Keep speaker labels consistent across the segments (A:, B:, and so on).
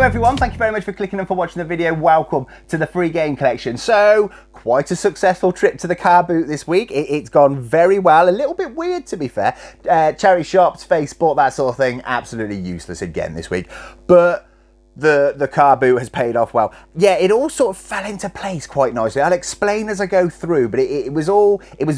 A: everyone, thank you very much for clicking and for watching the video. Welcome to the free game collection. So, quite a successful trip to the car boot this week. It's gone very well, a little bit weird to be fair. Charity shops, Facebook, that sort of thing, absolutely useless again this week. But the car boot has paid off well. Yeah, it all sort of fell into place quite nicely. I'll explain as I go through, but it was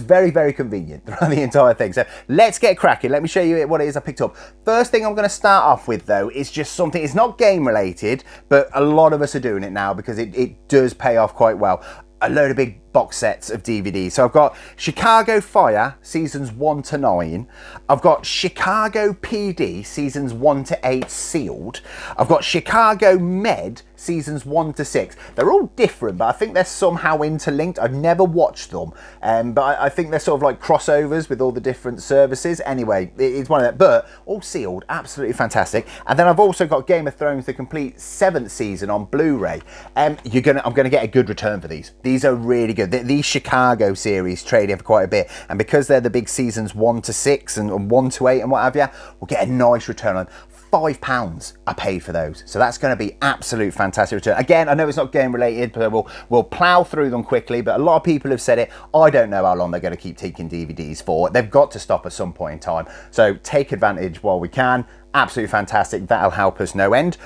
A: very, very convenient throughout the entire thing. So let's get cracking. Let me show you what it is I picked up. First thing I'm going to start off with though is just something, it's not game related, but a lot of us are doing it now because it does pay off quite well. A load of big box sets of DVDs. So I've got Chicago Fire seasons 1 to 9. I've got Chicago PD seasons 1 to 8 sealed. I've got Chicago Med seasons 1 to 6. They're all different, but I think they're somehow interlinked. I've never watched them, but I think they're sort of like crossovers with all the different services. Anyway, it's one of them, but all sealed, absolutely fantastic. And then I've also got Game of Thrones, the complete 7th season on Blu-ray. I'm gonna get a good return for these. These are really good. These Chicago series trade in for quite a bit, and because they're the big seasons 1 to 6 and 1 to 8 and what have you, we'll get a nice return on them. £5 I paid for those, so that's going to be absolute fantastic return. Again, I know it's not game related, but we'll plow through them quickly. But a lot of people have said it. I don't know how long they're going to keep taking DVDs for. They've got to stop at some point in time, so take advantage while we can. Absolutely fantastic. That'll help us no end.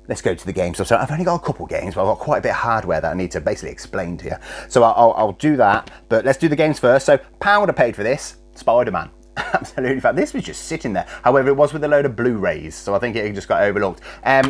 A: Let's go to the game stuff. So I've only got a couple games, but I've got quite a bit of hardware that I need to basically explain to you. So I'll do that, but let's do the games first. So £1 I paid for this, Spider-Man. Absolutely fun. This was just sitting there. However, it was with a load of Blu-rays, so I think it just got overlooked.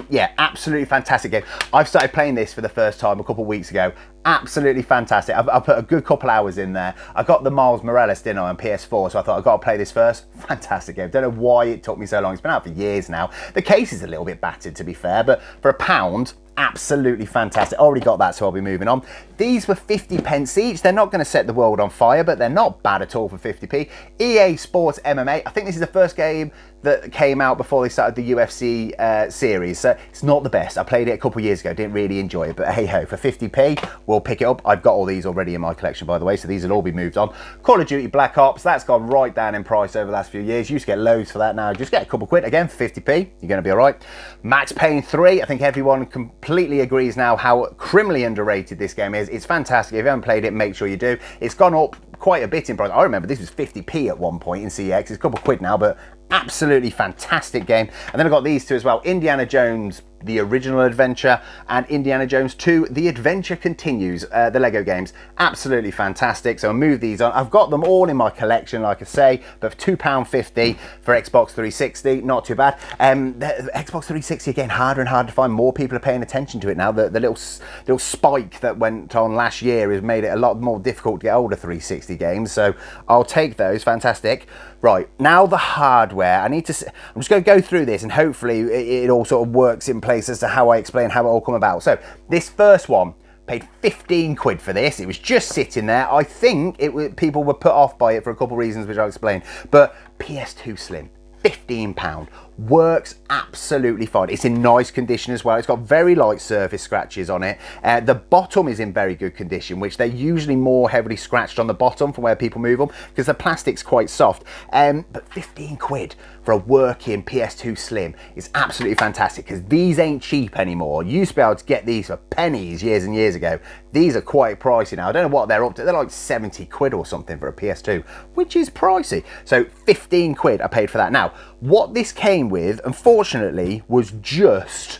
A: Yeah, absolutely fantastic game. I've started playing this for the first time a couple of weeks ago. Absolutely fantastic. I've put a good couple hours in there. I got the Miles Morales, didn't I, on PS4, so I thought I've got to play this first. Fantastic game. Don't know why it took me so long. It's been out for years now. The case is a little bit battered, to be fair, but for £1, absolutely fantastic. Already got that, so I'll be moving on. These were 50p each. They're not going to set the world on fire, but they're not bad at all for 50p. EA Sports MMA. I think this is the first game that came out before they started the UFC series, so it's not the best. I played it a couple of years ago, didn't really enjoy it, but hey ho, for 50p, we'll pick it up. I've got all these already in my collection, by the way, so these will all be moved on. Call of Duty Black Ops, that's gone right down in price over the last few years. You used to get loads for that, now just get a couple quid, again, for 50p, you're gonna be all right. Max Payne 3, I think everyone completely agrees now how criminally underrated this game is. It's fantastic. If you haven't played it, make sure you do. It's gone up quite a bit in price. I remember this was 50p at one point in CEX. It's a couple of quid now, but absolutely fantastic game. And then I got these two as well, Indiana Jones The Original Adventure and Indiana Jones 2 The Adventure Continues, the Lego games. Absolutely fantastic. So I'll move these on. I've got them all in my collection, like I say, but for £2.50 for Xbox 360, not too bad. The Xbox 360, again, harder and harder to find. More people are paying attention to it now. The little spike that went on last year has made it a lot more difficult to get older 360 games, so I'll take those. Fantastic. Right, now the hardware. I'm just going to go through this and hopefully it all sort of works in place as to how I explain how it all come about. So this first one, paid 15 quid for this. It was just sitting there. I think people were put off by it for a couple of reasons, which I'll explain. But PS2 Slim, £15. Works absolutely fine. It's in nice condition as well. It's got very light surface scratches on it. The bottom is in very good condition, which they're usually more heavily scratched on the bottom from where people move them because the plastic's quite soft. But 15 quid for a working PS2 Slim is absolutely fantastic because these ain't cheap anymore. You used to be able to get these for pennies years and years ago. These are quite pricey now. I don't know what they're up to. They're like 70 quid or something for a PS2, which is pricey. So 15 quid I paid for that. Now, what this came with, unfortunately, was just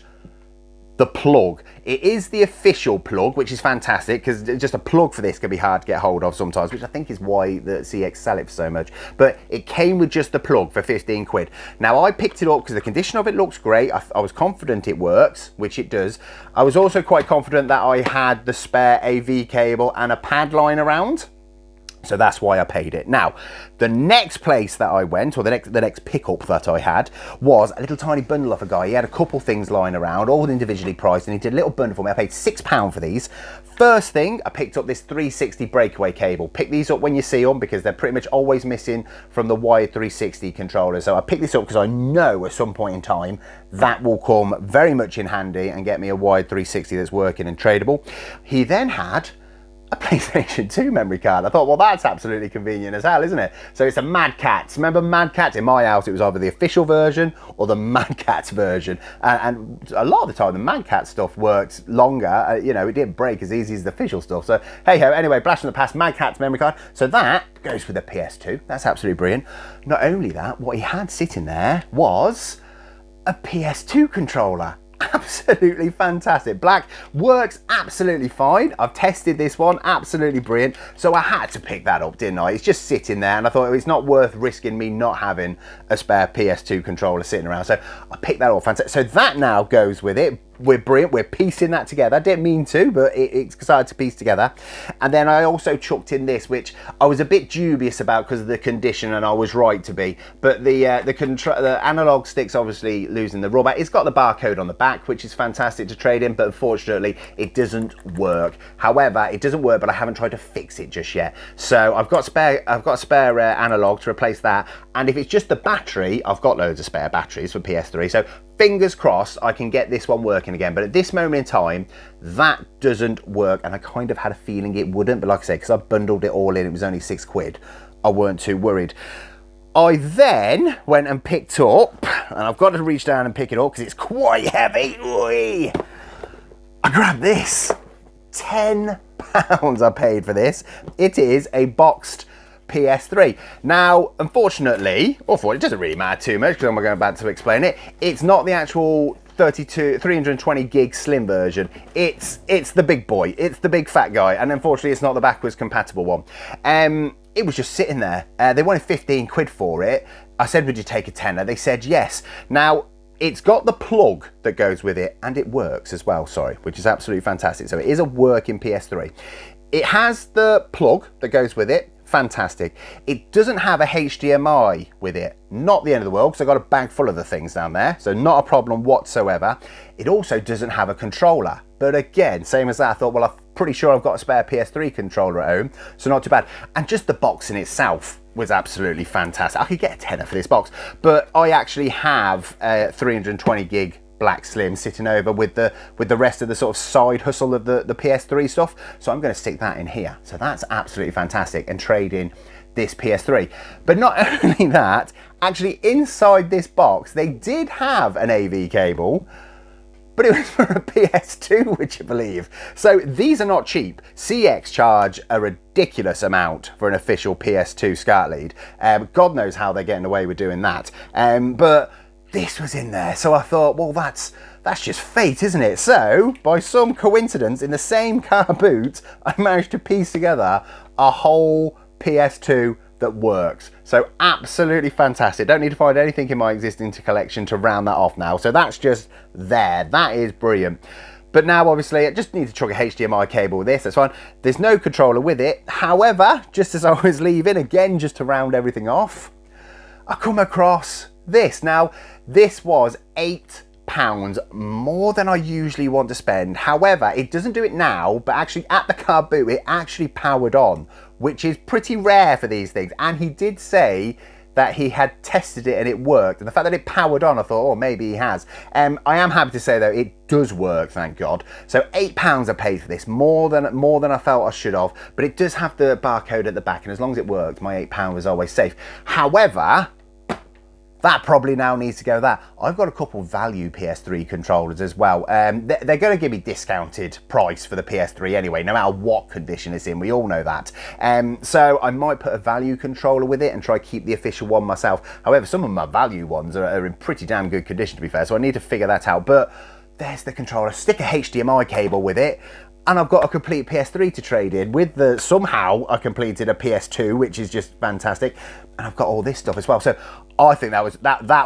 A: the plug. It is the official plug, which is fantastic because just a plug for this can be hard to get hold of sometimes, which I think is why the CEX sell it for so much. But it came with just the plug for 15 quid. Now I picked it up because the condition of it looks great. I was confident it works, which it does. I was also quite confident that I had the spare AV cable and a pad lying around. So that's why I paid it. Now, the next place that I went, or the next pickup that I had, was a little tiny bundle off a guy. He had a couple things lying around, all individually priced, and he did a little bundle for me. I paid £6 for these. First thing, I picked up this 360 breakaway cable. Pick these up when you see them because they're pretty much always missing from the wired 360 controller. So I picked this up because I know at some point in time that will come very much in handy and get me a wired 360 that's working and tradable. He then had a PlayStation 2 memory card. I thought, well, that's absolutely convenient as hell, isn't it? So it's a Mad Catz. Remember Mad Catz? In my house, it was either the official version or the Mad Catz version. And a lot of the time, the Mad Catz stuff worked longer. You know, it didn't break as easy as the official stuff. So, hey ho, anyway, blast from the past, Mad Catz memory card. So that goes with the PS2. That's absolutely brilliant. Not only that, what he had sitting there was a PS2 controller. Absolutely fantastic. Black works absolutely fine. I've tested this one, absolutely brilliant. So I had to pick that up, didn't I? It's just sitting there, and I thought it's not worth risking me not having a spare PS2 controller sitting around. So I picked that up, fantastic. So that now goes with it. We're brilliant. We're piecing that together. I didn't mean to, but it's decided to piece together. And then I also chucked in this, which I was a bit dubious about because of the condition, and I was right to be. But the analog stick's obviously losing the rubber. It's got the barcode on the back, which is fantastic to trade in, but unfortunately it doesn't work. However, it doesn't work, but I haven't tried to fix it just yet. So I've got a spare analog to replace that. And if it's just the battery, I've got loads of spare batteries for PS3. So fingers crossed I can get this one working again, but at this moment in time that doesn't work, and I kind of had a feeling it wouldn't, but like I say, because I bundled it all in, it was only £6. I weren't too worried. I then went and picked up, and I've got to reach down and pick it up because it's quite heavy. Oi. I grabbed this. £10 I paid for this. It is a boxed PS3. Now, unfortunately, it doesn't really matter too much because I'm going back to explain it. It's not the actual 320 gig slim version. It's the big boy. It's the big fat guy, and unfortunately, it's not the backwards compatible one. It was just sitting there. They wanted 15 quid for it. I said, would you take a tenner? They said yes. Now, it's got the plug that goes with it, and it works as well, which is absolutely fantastic. So it is a working PS3. It has the plug that goes with it. Fantastic. It doesn't have a HDMI with it. Not the end of the world, because I've got a bag full of the things down there, so not a problem whatsoever. It also doesn't have a controller. But again, same as that, I thought, well, I'm pretty sure I've got a spare PS3 controller at home, so not too bad. And just the box in itself was absolutely fantastic. I could get a tenner for this box, but I actually have a 320 gig black slim sitting over with the rest of the sort of side hustle of the PS3 stuff. So I'm going to stick that in here. So that's absolutely fantastic, and trade in this PS3. But not only that, actually inside this box, they did have an AV cable, but it was for a PS2, would you believe? So these are not cheap. CEX charge a ridiculous amount for an official PS2 SCART lead. God knows how they're getting away with doing that. But this was in there, so I thought, well, that's just fate, isn't it? So, by some coincidence, in the same car boot, I managed to piece together a whole PS2 that works. So, absolutely fantastic. Don't need to find anything in my existing collection to round that off now. So, that's just there. That is brilliant. But now, obviously, I just need to chuck a HDMI cable with this. That's fine. There's no controller with it. However, just as I was leaving, again, just to round everything off, I come across this. Now, this was £8 more than I usually want to spend. However, it doesn't do it now, but actually at the car boot, it actually powered on, which is pretty rare for these things. And he did say that he had tested it and it worked. And the fact that it powered on, I thought, oh, maybe he has. I am happy to say, though, it does work, thank God. So £8 I paid for this, more than I felt I should have. But it does have the barcode at the back, and as long as it worked, my £8 was always safe. However, that probably now needs to go there. I've got a couple value PS3 controllers as well. They're going to give me discounted price for the PS3 anyway, no matter what condition it's in. We all know that. So I might put a value controller with it and try to keep the official one myself. However, some of my value ones are in pretty damn good condition, to be fair, so I need to figure that out. But there's the controller. Stick a HDMI cable with it, and I've got a complete PS3 to trade in with. Somehow I completed a PS2, which is just fantastic, and I've got all this stuff as well. So I think that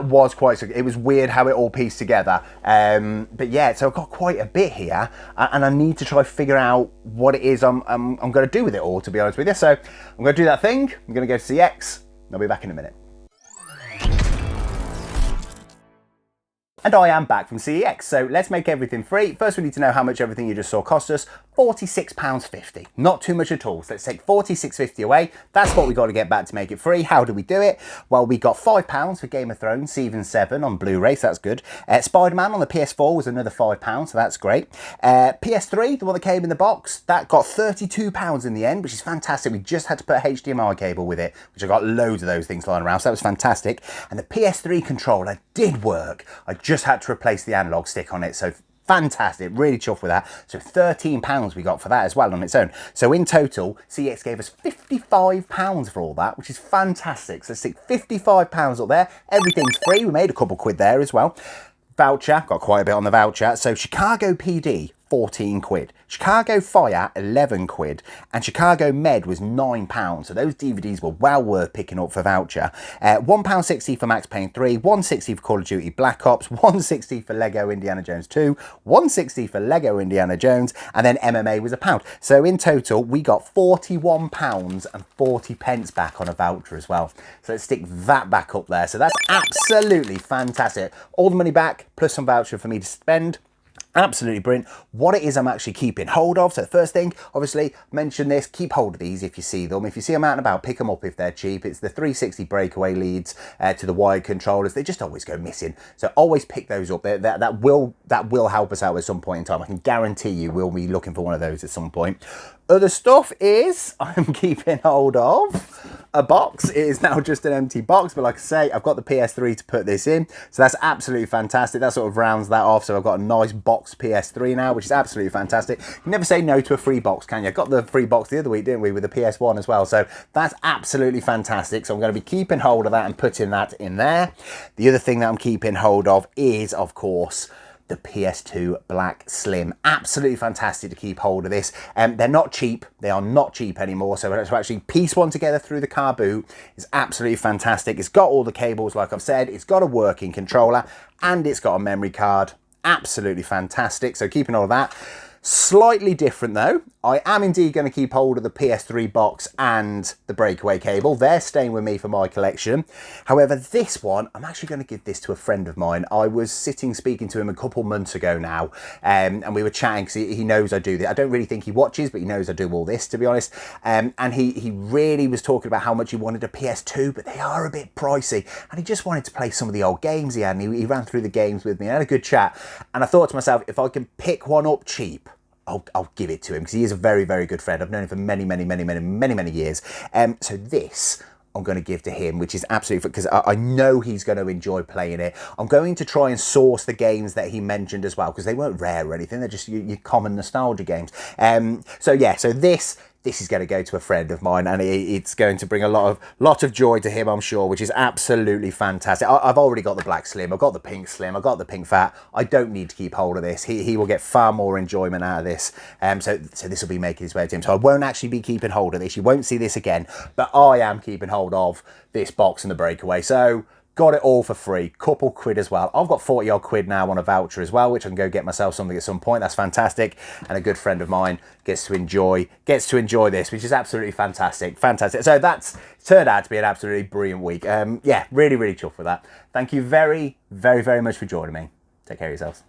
A: was quite. It was weird how it all pieced together. But yeah, so I've got quite a bit here, and I need to try to figure out what it is I'm going to do with it all, to be honest with you. So I'm going to do that thing. I'm going to go to CEX. I'll be back in a minute. And I am back from CEX, so let's make everything free. First we need to know how much everything you just saw cost us. £46.50. Not too much at all. So let's take £46.50 away. That's what we got to get back to make it free. How do we do it? Well, we got £5 for Game of Thrones Season 7 on Blu-ray, so that's good. Spider-Man on the PS4 was another £5, so that's great. PS3, the one that came in the box, that got £32 in the end, which is fantastic. We just had to put a HDMI cable with it, which I got loads of those things lying around, so that was fantastic. And the PS3 controller did work. I just had to replace the analog stick on it, so fantastic, really chuffed with that. So £13 we got for that as well on its own. So in total, CEX gave us £55 for all that, which is fantastic. So stick £55 up there. Everything's free. We made a couple quid there as well. Voucher, got quite a bit on the voucher. So Chicago PD, 14 quid. Chicago Fire, 11 quid. And Chicago Med was £9. So those DVDs were well worth picking up for voucher. £1.60 for Max Payne 3, £1.60 for Call of Duty Black Ops, £1.60 for Lego Indiana Jones 2, £1.60 for Lego Indiana Jones, and then MMA was £1. So in total, we got £41 and 40 pence back on a voucher as well. So let's stick that back up there. So that's absolutely fantastic. All the money back, plus some voucher for me to spend. Absolutely brilliant. What it is I'm actually keeping hold of. So the first thing, obviously, mention this, keep hold of these if you see them. If you see them out and about, pick them up if they're cheap. It's the 360 breakaway leads to the wired controllers. They just always go missing. So always pick those up. That will help us out at some point in time. I can guarantee you we'll be looking for one of those at some point. Other stuff is I'm keeping hold of a box. It is now just an empty box, but like I say, I've got the PS3 to put this in. So that's absolutely fantastic. That sort of rounds that off. So I've got a nice box PS3 now, which is absolutely fantastic. You never say no to a free box, can you? I got the free box the other week, didn't we, with the PS1 as well. So that's absolutely fantastic. So I'm going to be keeping hold of that and putting that in there. The other thing that I'm keeping hold of is, of course, the PS2 Black Slim. Absolutely fantastic to keep hold of this. They're not cheap. They are not cheap anymore. So to actually piece one together through the car boot is absolutely fantastic. It's got all the cables, like I've said. It's got a working controller and it's got a memory card. Absolutely fantastic. So keeping all of that. Slightly different though. I am indeed going to keep hold of the PS3 box and the breakaway cable. They're staying with me for my collection. However, this one, I'm actually going to give this to a friend of mine. I was speaking to him a couple months ago now, and we were chatting because he knows I do this. I don't really think he watches, but he knows I do all this, to be honest. And he really was talking about how much he wanted a PS2, but they are a bit pricey. And he just wanted to play some of the old games he had, and he ran through the games with me and had a good chat. And I thought to myself, if I can pick one up cheap, I'll give it to him because he is a very, very good friend. I've known him for many years. So this I'm going to give to him, which is absolutely, because I know he's going to enjoy playing it. I'm going to try and source the games that he mentioned as well, because they weren't rare or anything. They're just your common nostalgia games. So yeah, so this is going to go to a friend of mine, and it's going to bring a lot of joy to him, I'm sure, which is absolutely fantastic. I've already got the Black Slim, I've got the Pink Slim, I've got the Pink Fat. I don't need to keep hold of this. He will get far more enjoyment out of this. So this will be making his way to him. So I won't actually be keeping hold of this. You won't see this again, but I am keeping hold of this box and the breakaway. So got it all for free, couple quid as well. I've got 40 odd quid now on a voucher as well, which I can go get myself something at some point. That's fantastic. And a good friend of mine gets to enjoy this, which is absolutely fantastic. So that's turned out to be an absolutely brilliant week. Yeah, really chuffed with that. Thank you very much for joining me. Take care of yourselves.